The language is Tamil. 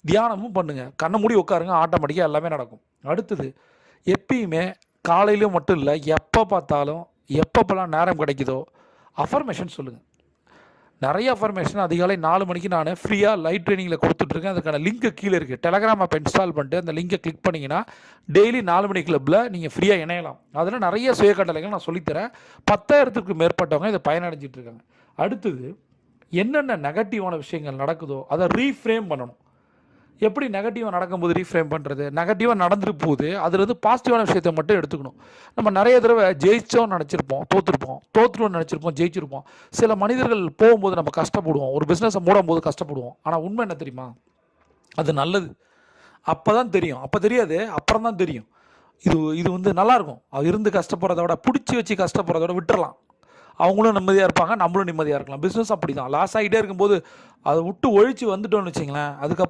தியானமும் பண்ணுங்கள், கண்ணை மூடி உட்காருங்க, ஆட்டோமேட்டிக்காக எல்லாமே நடக்கும். அடுத்தது, எப்பயுமே காலையிலும் மட்டும் இல்லை, எப்போ பார்த்தாலும் எப்பப்போலாம் நேரம் கிடைக்குதோ அஃபர்மேஷன் சொல்லுங்கள். நிறைய அஃபர்மேஷன் அதிகாலை 4 மணிக்கு நான் ஃப்ரீயாக லைவ் ட்ரைனிங்கில் கொடுத்துட்ருக்கேன். அதுக்கான லிங்க்கு கீழே இருக்குது. டெலகிராம் ஆப் இன்ஸ்டால் பண்ணிட்டு அந்த லிங்கை கிளிக் பண்ணிங்கன்னா டெய்லி 4 மணி கிளப்பில் நீங்கள் ஃப்ரீயாக இணையலாம். அதில் நிறைய சுயக்கட்டளைகள் நான் சொல்லித்தரேன். 10,000க்கு மேற்பட்டவங்க இதை பயனடைஞ்சிட்டு இருக்காங்க. அடுத்தது, என்னென்ன நெகட்டிவான விஷயங்கள் நடக்குதோ அதை ரீஃப்ரேம் பண்ணணும். எப்படி நெகட்டிவாக நடக்கும்போது ரீஃப்ரேம் பண்ணுறது? நெகட்டிவாக நடந்துட்டு போகுது, அதுலேருந்து பாசிட்டிவான விஷயத்தை மட்டும் எடுத்துக்கணும். நம்ம நிறைய தடவை ஜெயிச்சோன்னு நினச்சிருப்போம், தோற்றுருவோம்னு நினச்சிருப்போம், ஜெயிச்சிருப்போம். சில மனிதர்கள் போகும்போது நம்ம கஷ்டப்படுவோம், ஒரு பிஸ்னஸை மூடும் போது கஷ்டப்படுவோம். ஆனால் உண்மை என்ன தெரியுமா? அது நல்லது. அப்போ தான் தெரியும், அப்போ தெரியாது, அப்புறம் தான் தெரியும். இது வந்து நல்லாயிருக்கும். இருந்து கஷ்டப்படுறத விட, பிடிச்சி வச்சு கஷ்டப்படுறத விட விட்டுறலாம். அவங்களும் நிம்மதியாக இருப்பாங்க, நம்மளும் நிம்மதியாக இருக்கலாம். பிஸ்னஸ் அப்படி தான். லாஸ் ஆகிட்டே இருக்கும்போது அதை விட்டு ஒழிச்சு வந்துட்டோம்னு வச்சிங்களேன், அதுக்கப்புறம்